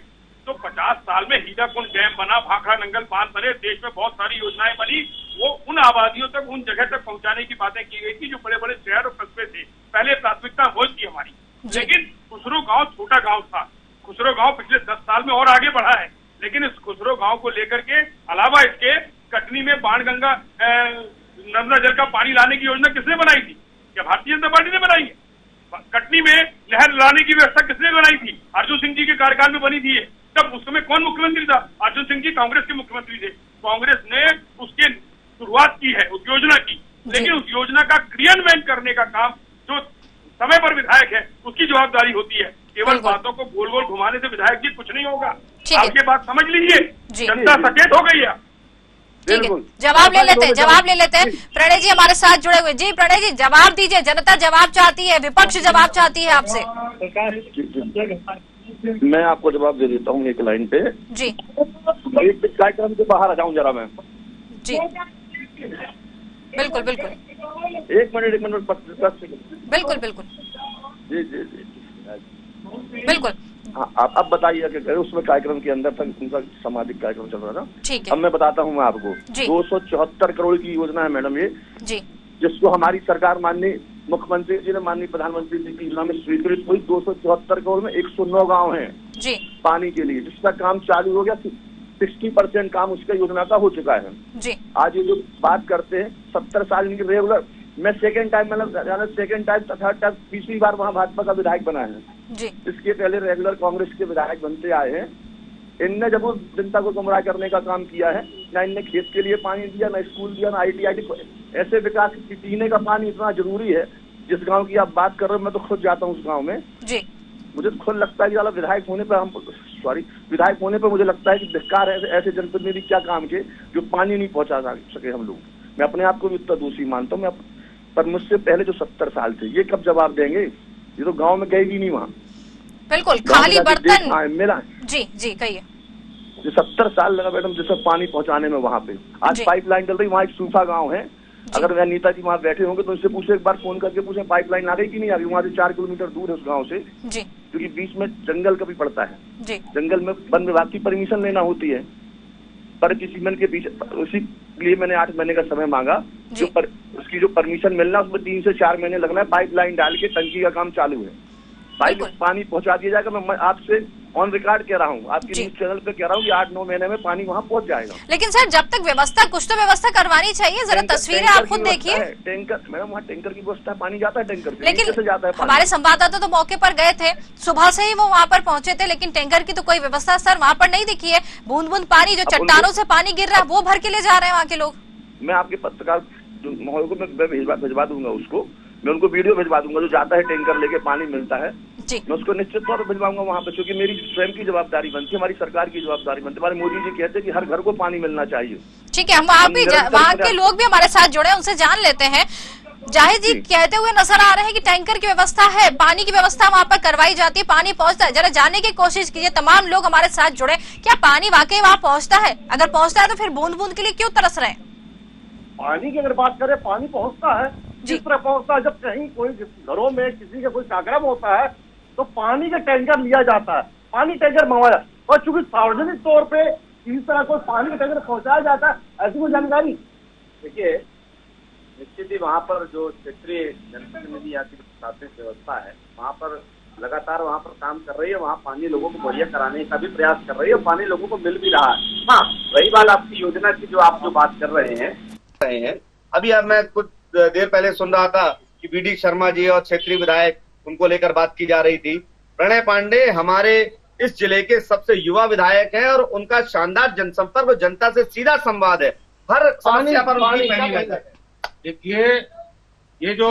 तो 50 साल में हीराकुंड डैम बना, भाखड़ा नंगल बांध बने, देश में बहुत सारी योजनाएं बनी, वो उन आबादियों तक, उन जगह तक पहुंचाने की बातें की गई थी जो बड़े बड़े शहर और कस्बे थे। पहले प्राथमिकता वो थी हमारी, लेकिन खुसरो गांव छोटा गांव था। खुसरो गांव पिछले 10 साल में और आगे बढ़ा है, लेकिन इस खुसरो गांव को लेकर के अलावा इसके कटनी में बाणगंगा नर्मदा जल का पानी लाने की योजना किसने बनाई थी? क्या भारतीय जनता पार्टी ने बनाई है? कटनी में नहर लाने की व्यवस्था किसने बनाई थी? अर्जुन सिंह जी के कार्यकाल में बनी थी। तब उस समय कौन मुख्यमंत्री था? अर्जुन सिंह जी कांग्रेस के मुख्यमंत्री थे। कांग्रेस ने उसके शुरुआत की है उस योजना की, लेकिन उस योजना का क्रियान्वयन करने का काम जो समय पर विधायक है उसकी जवाबदारी होती है। केवल बातों को गोल गोल घुमाने से विधायक जी कुछ नहीं होगा। आप ये बात समझ लीजिए, जनता सचेत हो गई है। ठीक है, जवाब ले लेते हैं। प्रणय जी हमारे साथ जुड़े हुए। जी प्रणय जी, जवाब दीजिए। जनता जवाब चाहती है, विपक्ष जवाब चाहती है आपसे। मैं आपको जवाब दे देता हूँ एक लाइन पे जी। एक कार्यक्रम से बाहर आ जाऊँ जरा मैं जी। बिल्कुल बिल्कुल, एक मिनट 10 सेकंड। बिल्कुल बिल्कुल जी जी जी बिल्कुल। हाँ, आप बताइए कि उसमें कार्यक्रम के अंदर तक उनका सामाजिक कार्यक्रम चल रहा था। ठीक है, अब मैं बताता हूँ मैं आपको। 274 करोड़ की योजना है मैडम ये जी, जिसको हमारी सरकार माननीय मुख्यमंत्री जी ने माननीय प्रधानमंत्री जी की योजना में स्वीकृत हुई। 274 करोड़ में 109 गांव हैं जी पानी के लिए, जिसका काम चालू हो गया। 60% काम उसका योजना का हो चुका है जी। आज ये जो बात करते हैं 70 साल इनकी रेगुलर, मैं सेकंड टाइम थर्ड टाइम तीसरी बार वहाँ भाजपा का विधायक बना है जी। इसके पहले रेगुलर कांग्रेस के विधायक बनते आए हैं। इनने जब वो जनता को गुमराह करने का काम किया है, ना इनने खेत के लिए पानी दिया, ना स्कूल दिया, ना ITI ऐसे विकास की। पीने का पानी इतना जरूरी है। जिस गांव की आप बात कर रहे हो मैं तो खुद जाता हूँ उस गांव में जी। मुझे तो खुद लगता है कि विधायक होने पर मुझे लगता है कि धिक्कार है ऐसे जनप्रतिनिधि क्या काम के जो पानी नहीं पहुंचा सके हम लोग। मैं अपने आप को भी उतना दोषी मानता हूँ। पर मुझसे पहले जो 70 साल थे ये कब जवाब देंगे? ये तो गांव में गए भी नहीं वहाँ। बिल्कुल, खाली बर्तन मिला जी जी। कहिए। जो 70 साल लगा मैडम जिससे पानी पहुंचाने में वहाँ पे। आज पाइपलाइन चल रही, वहाँ एक सूखा गाँव है। अगर वह नेताजी वहाँ बैठे होंगे तो उनसे पूछे, एक बार फोन करके पूछे पाइपलाइन आ गई कि नहीं आ गई। वहाँ से 4 किलोमीटर दूर है उस गाँव से जी, क्योंकि बीच में जंगल कभी पड़ता है जी। जंगल में वन विभाग की परमिशन लेना होती है। पर किसी मन के बीच उसी लिए मैंने 8 महीने का समय मांगा। उसकी जो परमिशन मिलना उसमें 3 से 4 महीने लगना है। पाइपलाइन डाल के टंकी का काम चालू है, पानी पहुंचा दिया जाएगा। मैं आपसे ऑन रिकॉर्ड कह रहा हूँ, आपके न्यूज चैनल पे कह रहा हूँ कि 8-9 महीने में पानी वहाँ पहुंच जाएगा। लेकिन सर जब तक व्यवस्था, कुछ तो व्यवस्था करवानी चाहिए। जरा तस्वीरें आप खुद देखिए। टैंकर मैडम, वहाँ टैंकर की व्यवस्था, पानी जाता है टैंकर से। लेकिन से जाता है हमारे संवाददाता तो मौके पर गए थे, सुबह से ही वो वहाँ पर पहुंचे थे, लेकिन टैंकर की तो कोई व्यवस्था सर वहाँ पर नहीं दिखी है। बूंद बूंद पानी जो चट्टानों से पानी गिर रहा है वो भर के ले जा रहे हैं वहाँ के लोग। मैं आपके पत्रकार महोदय को मैं भिजवा दूंगा, उसको मैं उनको वीडियो भिजवा दूंगा जो जाता है टैंकर लेके पानी मिलता है जी। मैं उसको निश्चित तौर पर भिजवाऊंगा वहाँ पे, क्योंकि मेरी स्वयं की जवाबदारी बनती है, हमारी सरकार की जवाबदारी बनती है। हमारे मोदी जी कहते हैं कि हर घर को पानी मिलना चाहिए। ठीक है, हम वहाँ के लोग भी हमारे साथ जुड़े, उनसे जान लेते हैं। जाहिद जी कहते हुए नजर आ रहे हैं कि टैंकर की व्यवस्था है, पानी की व्यवस्था वहाँ पर करवाई जाती है, पानी पहुँचता है। जरा जानने की कोशिश कीजिए, तमाम लोग हमारे साथ जुड़े, क्या पानी वाकई वहाँ पहुँचता है? अगर पहुँचता है तो फिर बूंद बूंद के लिए क्यों तरस रहे हैं? पानी की अगर बात करें, पानी पहुँचता है। जिस तरह पहुँचता है, जब कहीं कोई घरों में किसी का कोई कार्यक्रम होता है तो पानी का टैंकर लिया जाता है, पानी टैंकर मंगवाया। और चूंकि सार्वजनिक तौर पे इस तरह कोई पानी का टैंकर पहुंचाया जाता है, ऐसी कोई जानकारी देखिए, निश्चित ही वहाँ पर जो क्षेत्रीय जनप्रतिनिधि या प्रशासनिक व्यवस्था है वहाँ पर लगातार वहाँ पर काम कर रही है। वहाँ पानी लोगों को मुहैया कराने का भी प्रयास कर रही है और पानी लोगों को मिल भी रहा है। हाँ, रही बात आपकी योजना की, जो आप जो बात कर रहे हैं अभी अब मैं कुछ देर पहले सुन रहा था कि BD शर्मा जी और क्षेत्रीय विधायक, उनको लेकर बात की जा रही थी। प्रणय पांडे हमारे इस जिले के सबसे युवा विधायक हैं और उनका शानदार जनसंपर्क और जनता से सीधा संवाद है। हर समस्या पर उनकी पहली नजर है। देखिए, ये जो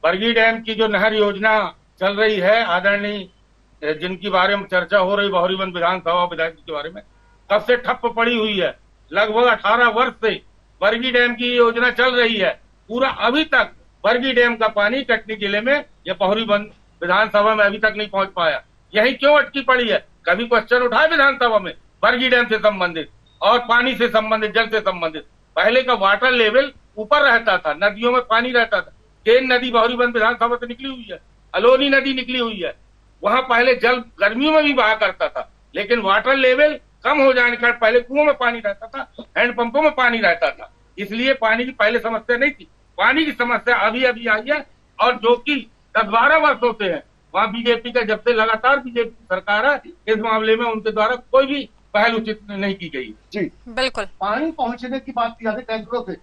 बरगी डैम की जो नहर योजना चल रही है, आदरणीय जिनकी बारे में चर्चा हो रही बहुरीवन विधानसभा विधायक के बारे में, कब से ठप्प पड़ी हुई है। लगभग 18 वर्ष से बरगी डैम की योजना चल रही है। पूरा अभी तक बरगी डैम का पानी कटनी जिले में या बहुरीवन विधानसभा में अभी तक नहीं पहुंच पाया। यही क्यों अटकी पड़ी है? कभी क्वेश्चन उठाए विधानसभा में बरगी डैम से संबंधित और पानी से संबंधित, जल से संबंधित? पहले का वाटर लेवल ऊपर रहता था, नदियों में पानी रहता था। केन नदी बहुरीवन विधानसभा से निकली हुई है, अलोनी नदी निकली हुई है, वहां पहले जल गर्मियों में भी बहा करता था, लेकिन वाटर लेवल कम हो जाने के पहले कुओं में पानी रहता था, हैंडपंपों में पानी रहता था। इसलिए पानी की पहले समस्या नहीं थी। पानी की समस्या अभी अभी आई है, और जो कि 10-12 वर्ष होते हैं वहाँ बीजेपी का, जब से लगातार बीजेपी सरकार है, इस मामले में उनके द्वारा कोई भी पहल उचित नहीं की गई। जी बिल्कुल। पानी पहुंचने की बात की जाती टैंकरों से,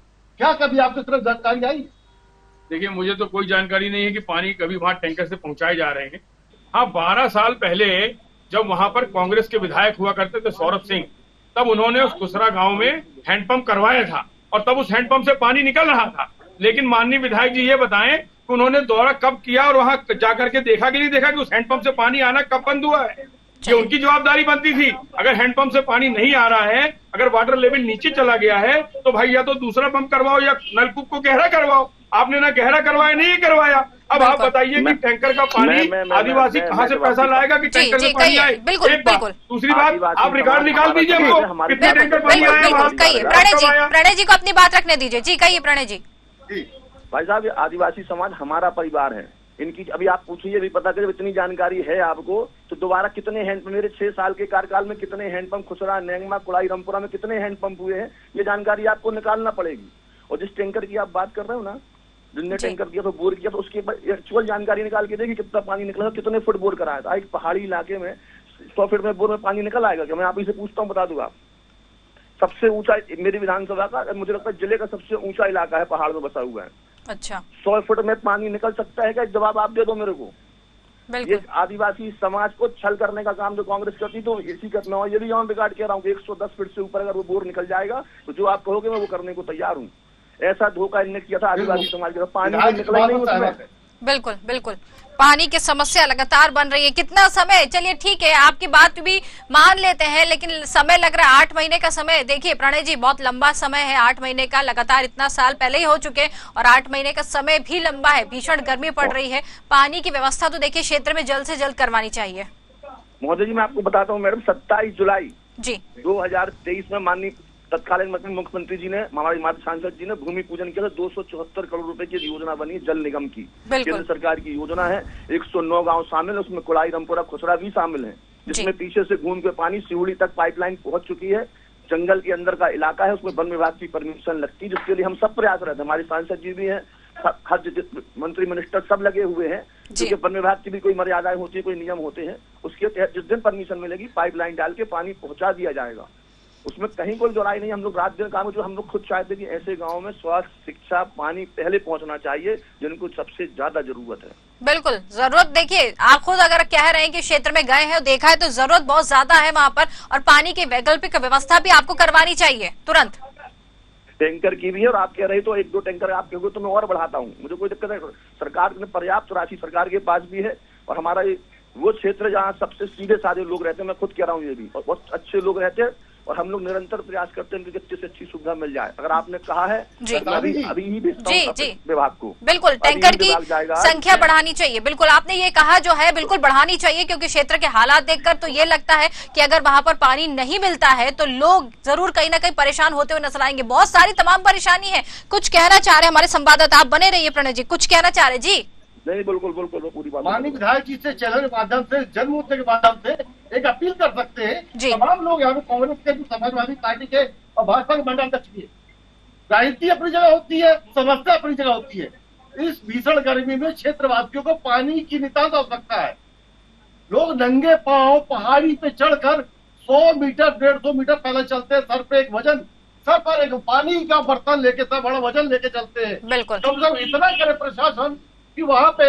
क्या कभी आपकी तरफ जानकारी आई? देखिए मुझे तो कोई जानकारी नहीं है कि पानी कभी वहां टैंकर से पहुंचाए जा रहे हैं। हाँ, 12 साल पहले जब वहां पर कांग्रेस के विधायक हुआ करते थे सौरभ सिंह, तब उन्होंने उस खुसरा गांव में हैंडपंप करवाया था और तब उस हैंडपंप से पानी निकल रहा था। लेकिन माननीय विधायक जी ये बताएं कि उन्होंने दौरा कब किया और वहां जाकर के देखा कि नहीं देखा कि उस हैंडपंप से पानी आना कब बंद हुआ है। ये उनकी जवाबदारी बनती थी। अगर हैंडपंप से पानी नहीं आ रहा है, अगर वाटर लेवल नीचे चला गया है, तो भाई या तो दूसरा पंप करवाओ या नलकूप को गहरा करवाओ। आपने ना गहरा करवाया, नहीं करवाया। अब आप बताइए कि टैंकर का पानी आदिवासी कहाँ से पैसा लाएगा कि टैंकर से पानी आए? बिल्कुल बिल्कुल। दूसरी बात, आप रिकॉर्ड निकाल दीजिए हमको कितने टैंकर पानी आया। कहिए प्रणय जी को अपनी बात रखने दीजिए। जी कहिए प्रणय जी। भाई साहब, ये आदिवासी समाज हमारा परिवार है। इनकी अभी आप पूछिए, अभी पता करिए, इतनी जानकारी है आपको तो दोबारा कितने हैंडपंप, मेरे 6 साल के कार्यकाल में कितने हैंडपंप खुसरा, नेंगमा, कुड़ाई, रामपुरा में कितने हैंडपंप हुए हैं, ये जानकारी आपको निकालना पड़ेगी। और जिस टैंकर की आप बात कर रहे हो ना, जिनने टैंकर किया तो बोर किया, तो उसकी एक्चुअल जानकारी निकाल के देखिए कितना पानी निकला, कितने फुट बोर कराया था। एक पहाड़ी इलाके में 100 फीट में बोर में पानी निकल आएगा क्या? मैं आप इसे पूछता हूँ, बता दूंगा। आप सबसे ऊंचा मेरी विधानसभा का, मुझे लगता है जिले का सबसे ऊंचा इलाका है, पहाड़ में बसा हुआ है। अच्छा, 100 फुट में पानी निकल सकता है क्या? जवाब आप दे दो मेरे को। ये आदिवासी समाज को छल करने का काम जो कांग्रेस करती, तो इसी करना हो। ये भी यहाँ बिगाड़ कह रहा हूँ कि 110 फीट से ऊपर अगर वो बोर निकल जाएगा तो जो आप कहोगे मैं वो करने को तैयार हूँ। ऐसा धोखा इनने किया था आदिवासी समाज के साथ, पानी निकला नहीं उसमें। बिल्कुल बिल्कुल, पानी की समस्या लगातार बन रही है। कितना समय, चलिए ठीक है, आपकी बात भी मान लेते हैं, लेकिन समय लग रहा है 8 महीने का समय। देखिए प्रणय जी, बहुत लंबा समय है 8 महीने का, लगातार इतना साल पहले ही हो चुके और 8 महीने का समय भी लंबा है। भीषण गर्मी पड़ रही है, पानी की व्यवस्था तो देखिए क्षेत्र में जल्द से जल्द करवानी चाहिए। महोदय जी, मैं आपको बताता हूँ मैडम, 27 जुलाई जी 2023 में माननीय तत्कालीन मुख्यमंत्री जी ने, हमारे माता सांसद जी ने भूमि पूजन किया था। 274 करोड़ रुपए की योजना बनी जल निगम की, केंद्र सरकार की योजना है। 109 गांव शामिल है, उसमें कुड़ाई, रामपुरा, खुसरा भी शामिल है, जिसमें पीछे से घूम के पानी सिउड़ी तक पाइपलाइन पहुंच चुकी है। जंगल के अंदर का इलाका है, उसमें वन विभाग की परमिशन लगती है, जिसके लिए हम सब प्रयासरत हैं। हमारे सांसद जी भी हैं, हर मंत्री मिनिस्टर सब लगे हुए हैं, क्योंकि वन विभाग की भी कोई मर्यादाएं होती है, कोई नियम होते हैं। उसके तहत जिस दिन परमिशन मिलेगी, पाइपलाइन डाल के पानी पहुंचा दिया जाएगा। उसमें कहीं कोई लड़ाई नहीं। हम लोग रात दिन काम, जो हम लोग खुद चाहते हैं कि ऐसे गाँव में स्वास्थ्य, शिक्षा, पानी पहले पहुंचना चाहिए जिनको सबसे ज्यादा जरूरत है। बिल्कुल जरूरत, देखिए आप खुद अगर कह रहे हैं कि क्षेत्र में गए हैं, देखा है, तो जरूरत बहुत ज्यादा है वहाँ पर, और पानी की वैकल्पिक व्यवस्था भी आपको करवानी चाहिए तुरंत। टैंकर की भी है, और आप कह रहे तो 1-2 टैंकर आप कहोगे तो मैं और बढ़ाता हूँ, मुझे कोई दिक्कत है। सरकार ने पर्याप्त राशि सरकार के पास भी है, और हमारा वो क्षेत्र जहाँ सबसे सीधे साधे लोग रहते हैं, मैं खुद कह रहा हूँ ये भी, और बहुत अच्छे लोग रहते हैं, और हम लोग निरंतर प्रयास करते हैं कि अच्छे से अच्छी सुविधा मिल जाए। अगर आपने कहा है तो अभी ही भेजता हूं विभाग को। बिल्कुल, टैंकर की संख्या बढ़ानी चाहिए। बिल्कुल आपने ये कहा जो है, बिल्कुल बढ़ानी चाहिए, क्योंकि क्षेत्र के हालात देखकर तो ये लगता है कि अगर वहां पर पानी नहीं मिलता है तो लोग जरूर कहीं ना कहीं परेशान होते हुए नजर आएंगे। बहुत सारी तमाम परेशानी है। कुछ कहना चाह रहे हमारे संवाददाता, आप बने रहिए प्रणय जी, कुछ कहना चाह रहे जी। नहीं, बिल्कुल बिल्कुल, पूरी बात। माननीय विधायक जी से चैनल के माध्यम से, जन मुद्दे के माध्यम से एक अपील कर सकते हैं, तमाम लोग यहाँ पे कांग्रेस के, समाजवादी पार्टी के और भाजपा के मंडल अध्यक्ष भी है। राजनीति अपनी जगह होती है, समस्या अपनी जगह होती है। इस भीषण गर्मी में क्षेत्रवासियों को पानी की नितांत आवश्यकता है। लोग नंगे पांव पहाड़ी पे चढ़कर 100 मीटर 150 मीटर पैदल चलते हैं, सर पे एक वजन, सर पर एक पानी का बर्तन लेके, सब बड़ा वजन लेके चलते हैं। बिल्कुल, कम से कम इतना करे प्रशासन कि वहाँ पे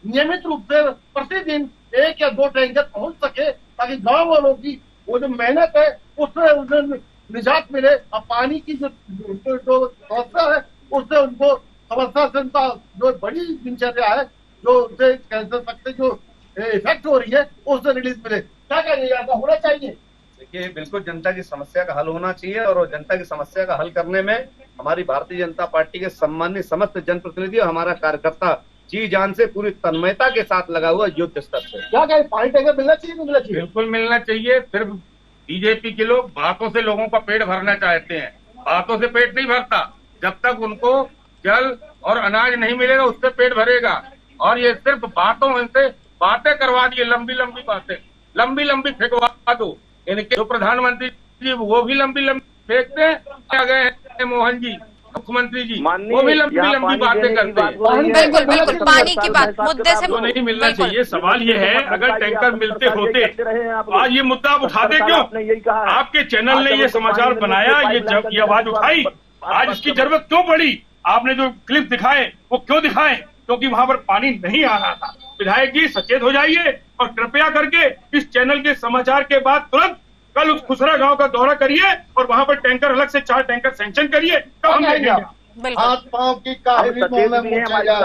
नियमित रूप से प्रतिदिन 1 या 2 टैंकर पहुंच सके, ताकि गांव वालों की वो जो मेहनत है उससे उन्हें निजात मिले। अब पानी की जो समस्या है उससे उनको, समस्या से उनका जो बड़ी दिनचर्या है, जो उनसे कह सकते जो इफेक्ट हो रही है, उससे रिलीज मिले। क्या कहेंगे, ऐसा होना चाहिए? देखिए, बिल्कुल जनता की समस्या का हल होना चाहिए, और जनता की समस्या का हल करने में हमारी भारतीय जनता पार्टी के सम्मानित समस्त जनप्रतिनिधि और हमारा कार्यकर्ता जी जान से, पूरी तन्मयता के साथ लगा हुआ युद्ध स्तर से। क्या कहें, पानी टैंकर मिलना चाहिए, नहीं मिलना चाहिए? बिल्कुल मिलना चाहिए। सिर्फ बीजेपी के लोग बातों से लोगों का पेट भरना चाहते हैं, बातों से पेट नहीं भरता। जब तक उनको जल और अनाज नहीं मिलेगा उससे पेट भरेगा। और ये सिर्फ बातों से बातें करवा दिए, लंबी लंबी बातें, लंबी लंबी फेंकवा दो। इनके जो प्रधानमंत्री जी वो भी लंबी लंबी फेंकते हैं, आ गए हैं मोहन जी मुख्यमंत्री जी, वो भी लंबी लंबी बातें करते हैं। बिल्कुल बिल्कुल, पानी की बात मुद्दे से तो नहीं मिलना चाहिए। सवाल ये है, अगर टैंकर मिलते होते आज ये मुद्दा आप उठाते क्यों? आपके चैनल ने ये समाचार बनाया, ये आवाज उठाई, आज इसकी जरूरत क्यों पड़ी? आपने जो क्लिप दिखाए वो क्यों दिखाए? क्योंकि वहां पर पानी नहीं आ रहा था। विधायक जी सचेत हो जाइए और कृपया करके इस चैनल के समाचार के बाद तुरंत कल उस खुसरा गांव का दौरा करिए और वहां पर टैंकर अलग से 4 टैंकर सैंक्शन करिए, तब हम देखेंगे। हाथ पांव की काहिली मुंह में पूछा जाए।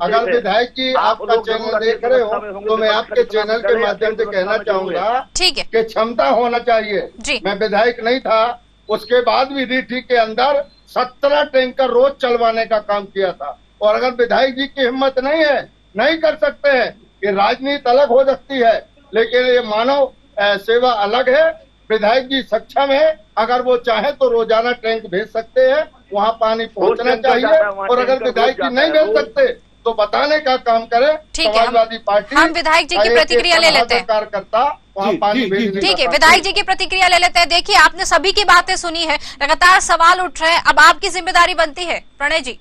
अगर विधायक जी आपका चैनल देख रहे हो तो मैं आपके चैनल के माध्यम से कहना चाहूंगा कि क्षमता होना चाहिए। मैं विधायक नहीं था, उसके बाद भी डीटी के अंदर 17 टैंकर रोज चलवाने का काम किया था। और अगर विधायक जी की हिम्मत नहीं है, नहीं कर सकते हैं, कि राजनीति अलग हो सकती है लेकिन ये मानव सेवा अलग है। विधायक जी सक्षम है, अगर वो चाहे तो रोजाना टैंक भेज सकते हैं, वहाँ पानी पहुँचना चाहिए। और अगर विधायक जी नहीं भेज सकते तो बताने का काम करे समाजवादी पार्टी। हम विधायक जी की प्रतिक्रिया ले लेते हैं। कार्यकर्ता वहाँ पानी भेजने। ठीक है, विधायक जी की प्रतिक्रिया ले लेते हैं। देखिए, आपने सभी की बातें सुनी है, लगातार सवाल उठ रहे हैं, अब आपकी जिम्मेदारी बनती है। प्रणय जी,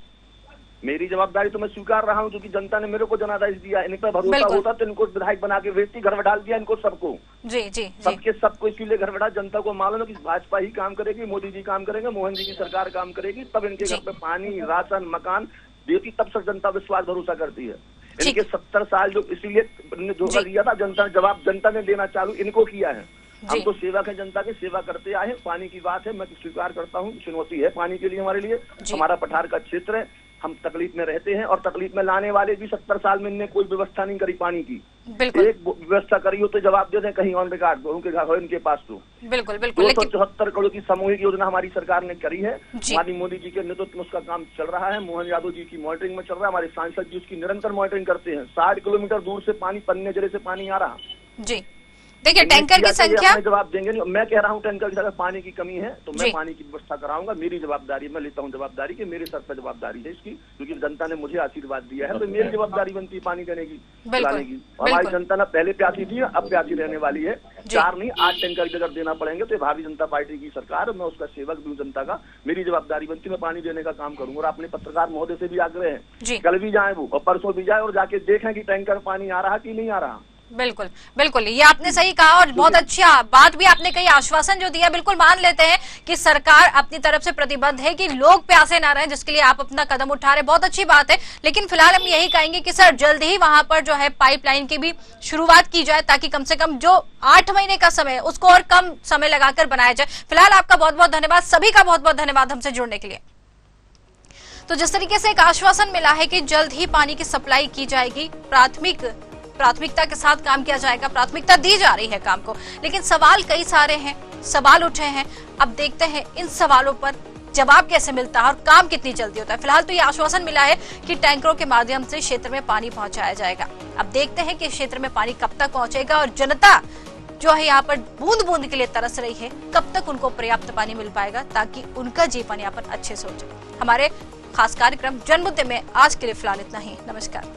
मेरी जवाबदारी तो मैं स्वीकार रहा हूं, क्योंकि जनता ने मेरे को जनादेश दिया। इन पर भरोसा होता तो इनको विधायक बना के व्यक्ति घर में डाल दिया, इनको सबको जी सबको इसीलिए घर में डाल। जनता को मालूम है कि भाजपा ही काम करेगी, मोदी जी काम करेंगे, मोहन जी की सरकार काम करेगी, तब इनके घर पे पानी, राशन, मकान देती, तब से जनता विश्वास भरोसा करती है। इनके 70 साल जो इसीलिए धोखा दिया था, जनता ने जवाब जनता ने देना चालू इनको किया है। हम तो सेवक है, जनता की सेवा करते आए हैं। पानी की बात है, मैं स्वीकार करता हूँ, चुनौती है पानी के लिए हमारे लिए। हमारा पठार का क्षेत्र है, हम तकलीफ में रहते हैं और तकलीफ में लाने वाले भी 70 साल में इनने कोई व्यवस्था नहीं करी पानी की। एक व्यवस्था करी हो तो जवाब दे दें, कहीं और बेकार उनके घर हो इनके पास तो। बिल्कुल 274 करोड़ की सामूहिक योजना हमारी सरकार ने करी है। हमारी मोदी जी के नेतृत्व में उसका काम चल रहा है। मोहन यादव जी की मॉनिटरिंग में चल रहा है। हमारे सांसद जी उसकी निरंतर मॉनिटरिंग करते हैं। 60 किलोमीटर दूर से पानी पन्ने जरे से पानी आ रहा। जी, देखिए टैंकर की संख्या जवाब देंगे नहीं। मैं कह रहा हूँ टैंकर की जगह पानी की कमी है तो मैं पानी की व्यवस्था कराऊंगा। मेरी जवाबदारी, मैं लेता हूँ जवाबदारी कि मेरे सर पर जवाबदारी है इसकी, क्योंकि जनता ने मुझे आशीर्वाद दिया है तो मेरी जवाबदारी बनती है पानी देने की, लाने की। हमारी जनता ना पहले प्यासी थी, अब प्यासी रहने वाली है। 4 नहीं 8 टैंकर की जगह देना पड़ेंगे तो भारतीय जनता पार्टी की सरकार, मैं उसका सेवक भी हूँ जनता का। मेरी जवाबदारी बनती है, मैं पानी देने का काम करूंगा। और अपने पत्रकार महोदय से भी आग्रह है, कल भी जाए वो और परसों भी जाए और जाके देखें कि टैंकर पानी आ रहा कि नहीं आ रहा। बिल्कुल बिल्कुल, ये आपने सही कहा और बहुत अच्छा बात भी आपने कही। आश्वासन जो दिया बिल्कुल मान लेते हैं कि सरकार अपनी तरफ से प्रतिबद्ध है कि लोग प्यासे ना रहें, जिसके लिए आप अपना कदम उठा रहे हैं, बहुत अच्छी बात है। लेकिन फिलहाल हम यही कहेंगे कि सर जल्द ही वहां पर जो है पाइपलाइन की भी शुरुआत की जाए, ताकि कम से कम जो 8 महीने का समय है उसको और कम समय लगाकर बनाया जाए। फिलहाल आपका बहुत बहुत धन्यवाद, सभी का बहुत बहुत धन्यवाद हमसे जुड़ने के लिए। तो जिस तरीके से एक आश्वासन मिला है कि जल्द ही पानी की सप्लाई की जाएगी, प्राथमिकता के साथ काम किया जाएगा, प्राथमिकता दी जा रही है काम को। लेकिन सवाल कई सारे हैं, सवाल उठे हैं। अब देखते हैं इन सवालों पर जवाब कैसे मिलता है और काम कितनी जल्दी होता है। फिलहाल तो ये आश्वासन मिला है कि टैंकरों के माध्यम से क्षेत्र में पानी पहुंचाया जाएगा। अब देखते हैं कि क्षेत्र में पानी कब तक पहुंचेगा और जनता जो है यहाँ पर बूंद बूंद के लिए तरस रही है, कब तक उनको पर्याप्त पानी मिल पाएगा ताकि उनका जीवन यापन अच्छे से हो जाए। हमारे खास कार्यक्रम जनमुद्दे में आज के लिए फिलहाल इतना ही। नमस्कार।